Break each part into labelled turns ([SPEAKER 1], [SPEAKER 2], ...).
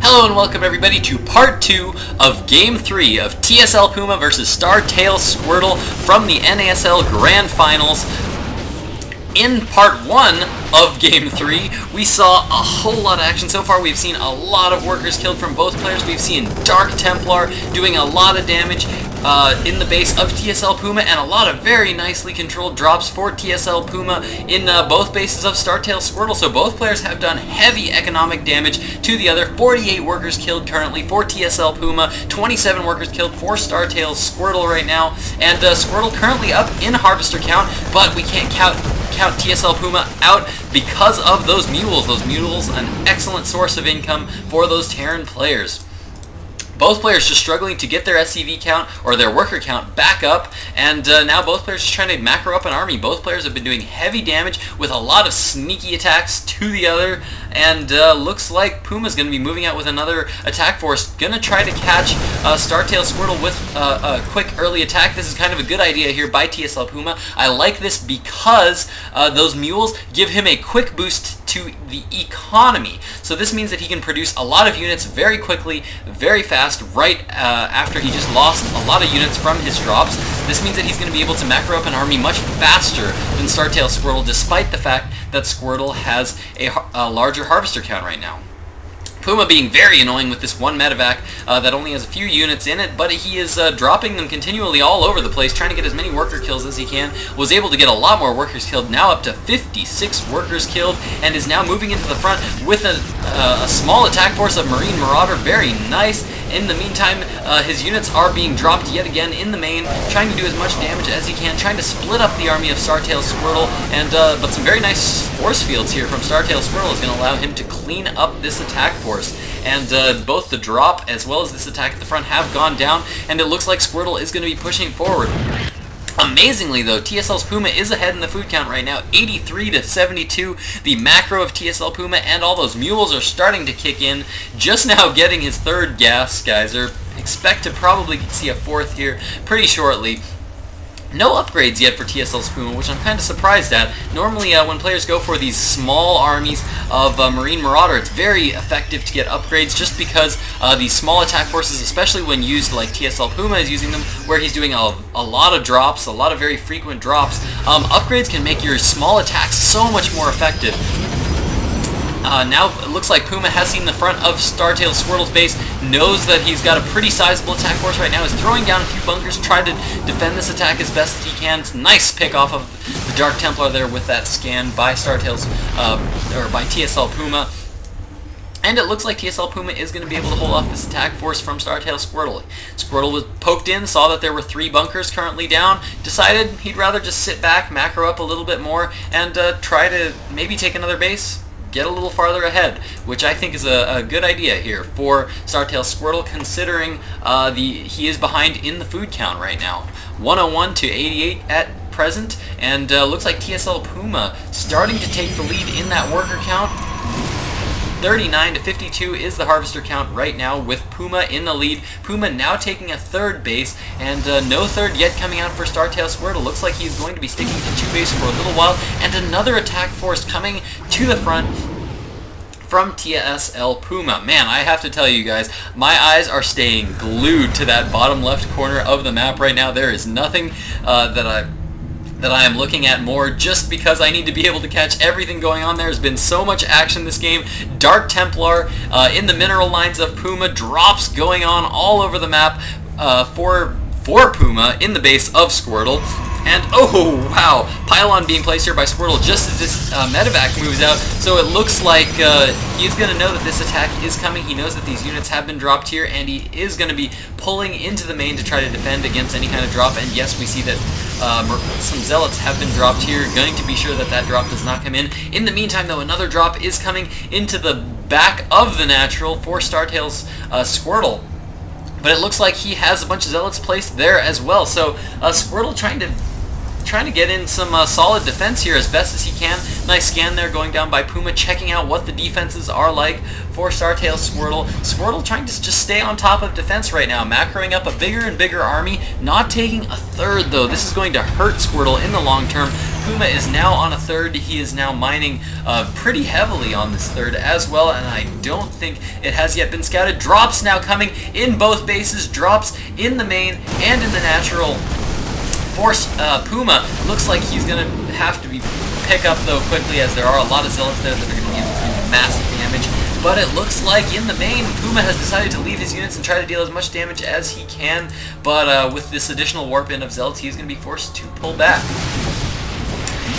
[SPEAKER 1] Hello and welcome everybody to part 2 of Game 3 of TSLPuMa versus STSquirtle from the NASL Grand Finals. In part 1 of Game 3, we saw a whole lot of action so far. We've seen a lot of workers killed from both players. We've seen Dark Templar doing a lot of damage in the base of TSLPuMa, and a lot of very nicely controlled drops for TSLPuMa in both bases of STSquirtle. So both players have done heavy economic damage to the other. 48 workers killed currently for TSLPuMa, 27 workers killed for STSquirtle right now, and Squirtle currently up in Harvester count, but we can't count TSLPuMa out because of those mules. Those mules, an excellent source of income for those Terran players. Both players just struggling to get their SCV count, or their worker count, back up, and now both players just trying to macro up an army. Both players have been doing heavy damage with a lot of sneaky attacks to the other, and looks like Puma's going to be moving out with another attack force. Going to try to catch STSquirtle with a quick early attack. This is kind of a good idea here by TSLPuMa. I like this because those mules give him a quick boost to the economy. So this means that he can produce a lot of units very quickly, very fast, right after he just lost a lot of units from his drops. This means that he's going to be able to macro up an army much faster than STSquirtle, despite the fact that Squirtle has a larger harvester count right now. Puma being very annoying with this one medevac that only has a few units in it, but he is dropping them continually all over the place, trying to get as many worker kills as he can. Was able to get a lot more workers killed, now up to 56 workers killed, and is now moving into the front with a small attack force of Marine Marauder. Very nice. In the meantime, his units are being dropped yet again in the main, trying to do as much damage as he can, trying to split up the army of STSquirtle, and but some very nice force fields here from STSquirtle is going to allow him to clean up this attack force. And both the drop as well as this attack at the front have gone down, and it looks like Squirtle is going to be pushing forward. Amazingly though, TSLPuMa is ahead in the food count right now, 83 to 72. The macro of TSLPuMa and all those mules are starting to kick in. Just now getting his third gas geyser. Expect to probably see a fourth here pretty shortly. No upgrades yet for TSLPuMa, which I'm kind of surprised at. Normally, when players go for these small armies of Marine Marauder, it's very effective to get upgrades just because these small attack forces, especially when used like TSLPuMa is using them, where he's doing a lot of drops, a lot of very frequent drops, upgrades can make your small attacks so much more effective. Now it looks like Puma has seen the front of STSquirtle's base, knows that he's got a pretty sizable attack force right now, is throwing down a few bunkers, trying to defend this attack as best as he can. It's a nice pick off of the Dark Templar there with that scan by by TSLPuMa. And it looks like TSLPuMa is going to be able to hold off this attack force from STSquirtle. Squirtle was poked in, saw that there were 3 bunkers currently down, decided he'd rather just sit back, macro up a little bit more, and try to maybe take another base, get a little farther ahead, which I think is a good idea here for STSquirtle, considering he is behind in the food count right now. 101 to 88 at present, and looks like TSLPuMa starting to take the lead in that worker count. 39 to 52 is the harvester count right now, with Puma in the lead. Puma now taking a third base, and no third yet coming out for STSquirtle. Looks like he's going to be sticking to 2 bases for a little while, and another attack force coming to the front from TSLPuMa. Man, I have to tell you guys, my eyes are staying glued to that bottom left corner of the map right now. There is nothing that I am looking at more, just because I need to be able to catch everything going on. There's been so much action this game. Dark Templar in the mineral lines of Puma, drops going on all over the map for Puma in the base of Squirtle. And oh wow, pylon being placed here by Squirtle just as this medevac moves out, so it looks like he's going to know that this attack is coming. He knows that these units have been dropped here, and he is going to be pulling into the main to try to defend against any kind of drop. And yes, we see that some zealots have been dropped here, going to be sure that that drop does not come in. In the meantime though, another drop is coming into the back of the natural for STSquirtle. But it looks like he has a bunch of zealots placed there as well, so Squirtle trying to trying to get in some solid defense here as best as he can. Nice scan there going down by Puma, checking out what the defenses are like for STSquirtle. Squirtle trying to just stay on top of defense right now, macroing up a bigger and bigger army, not taking a third though. This is going to hurt Squirtle in the long term. Puma is now on a third. He is now mining pretty heavily on this third as well, and I don't think it has yet been scouted. Drops now coming in both bases, drops in the main and in the natural. Force Puma looks like he's going to have to pick up though quickly, as there are a lot of zealots there that are going to be able to do massive damage. But it looks like in the main, Puma has decided to leave his units and try to deal as much damage as he can. But with this additional warp in of zealots, he's going to be forced to pull back.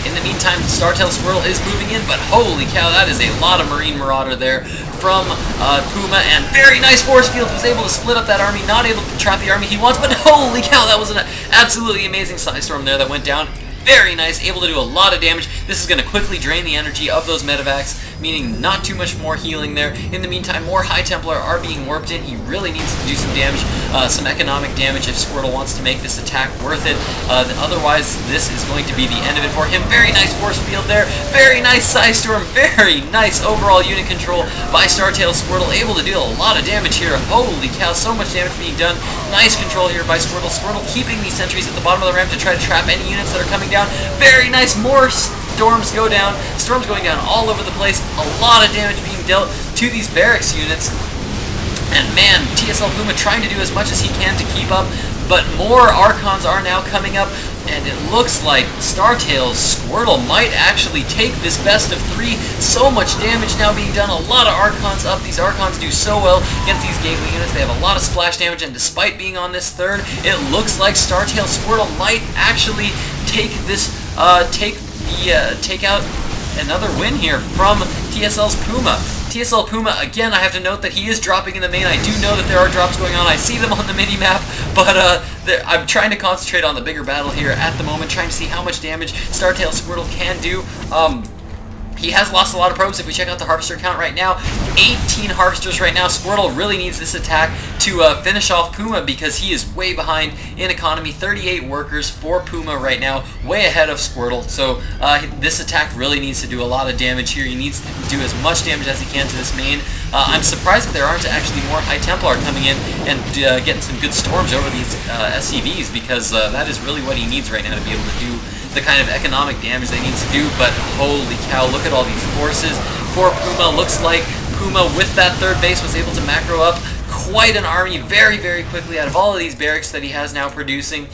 [SPEAKER 1] In the meantime, STSquirtle is moving in, but holy cow, that is a lot of Marine Marauder there from Puma, and very nice force field. Was able to split up that army, not able to trap the army he wants, but holy cow, that was an absolutely amazing Psystorm there that went down. Very nice, able to do a lot of damage. This is going to quickly drain the energy of those medevacs, meaning not too much more healing there. In the meantime, more High Templar are being warped in. He really needs to do some damage, some economic damage if Squirtle wants to make this attack worth it. Otherwise, this is going to be the end of it for him. Very nice force field there. Very nice Psystorm. Very nice overall unit control by STSquirtle. Able to deal a lot of damage here. Holy cow, so much damage being done. Nice control here by Squirtle. Squirtle keeping these sentries at the bottom of the ramp to try to trap any units that are coming down. Very nice. More storms go down. Storms going down all over the place. A lot of damage being dealt to these barracks units. And man, TSLPuMa trying to do as much as he can to keep up. But more Archons are now coming up. And it looks like STSquirtle might actually take this best of 3. So much damage now being done. A lot of Archons up. These Archons do so well against these gateway units. They have a lot of splash damage, and despite being on this third, it looks like STSquirtle might actually take this, take out another win here from TSL's Puma. TSLPuMa, again, I have to note that he is dropping in the main. I do know that there are drops going on. I see them on the mini-map, but I'm trying to concentrate on the bigger battle here at the moment, trying to see how much damage STSquirtle can do. He has lost a lot of probes. If we check out the Harvester count right now, 18 Harvesters right now. Squirtle really needs this attack to finish off Puma, because he is way behind in economy. 38 workers for Puma right now, way ahead of Squirtle. So this attack really needs to do a lot of damage here. He needs to do as much damage as he can to this main. I'm surprised that there aren't actually more High Templar coming in and getting some good storms over these SCVs, because that is really what he needs right now to be able to do the kind of economic damage they need to do. But holy cow, look at all these forces for Puma. Looks like Puma, with that third base, was able to macro up quite an army very, very quickly out of all of these barracks that he has now producing.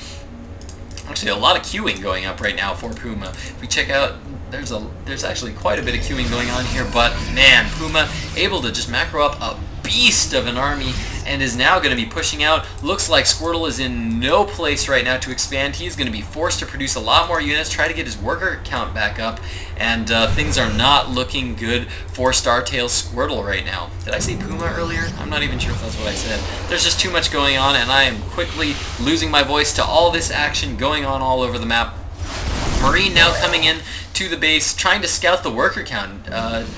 [SPEAKER 1] Actually, a lot of queuing going up right now for Puma. If we check out, there's actually quite a bit of queuing going on here, but man, Puma able to just macro up a beast of an army, and is now going to be pushing out. Looks like Squirtle is in no place right now to expand. He's going to be forced to produce a lot more units, try to get his worker count back up, and things are not looking good for STSquirtle right now. Did I say Puma earlier? I'm not even sure if that's what I said. There's just too much going on, and I am quickly losing my voice to all this action going on all over the map. Marine now coming in to the base, trying to scout the worker count.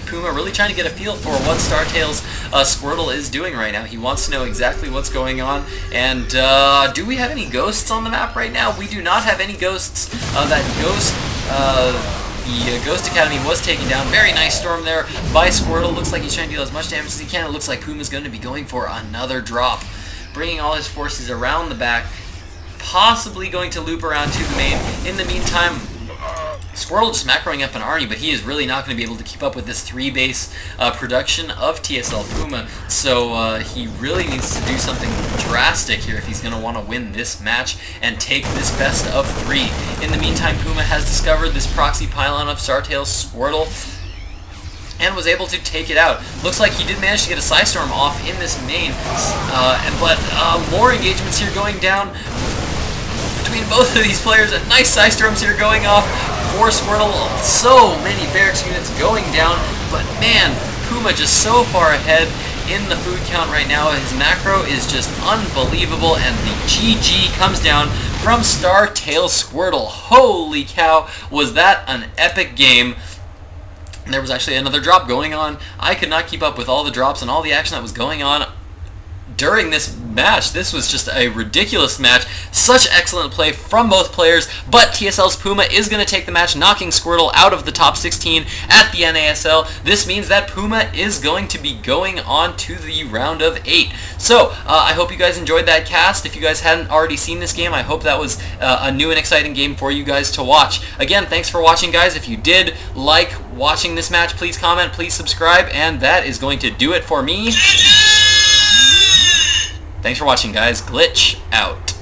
[SPEAKER 1] Puma really trying to get a feel for what STSquirtle is doing right now. He wants to know exactly what's going on. And do we have any ghosts on the map right now? We do not have any ghosts. The Ghost Academy was taken down. Very nice storm there by Squirtle. Looks like he's trying to deal as much damage as he can. It looks like Puma's going to be going for another drop, bringing all his forces around the back, possibly going to loop around to the main. In the meantime, Squirtle just macroing up an army, but he is really not going to be able to keep up with this 3-base production of TSLPuMa, so he really needs to do something drastic here if he's going to want to win this match and take this best of 3. In the meantime, Puma has discovered this proxy pylon of STSquirtle and was able to take it out. Looks like he did manage to get a Psystorm off in this main, but more engagements here going down between both of these players, and nice Psystorms here going off for Squirtle. So many barracks units going down, but man, Puma just so far ahead in the food count right now. His macro is just unbelievable, and the GG comes down from STSquirtle. Holy cow, was that an epic game. There was actually another drop going on. I could not keep up with all the drops and all the action that was going on during this match. This was just a ridiculous match. Such excellent play from both players, but TSL's Puma is going to take the match, knocking Squirtle out of the top 16 at the NASL. This means that Puma is going to be going on to the round of 8. So, I hope you guys enjoyed that cast. If you guys hadn't already seen this game, I hope that was a new and exciting game for you guys to watch. Again, thanks for watching, guys. If you did like watching this match, please comment, please subscribe, and that is going to do it for me. Thanks for watching, guys. Glitch out.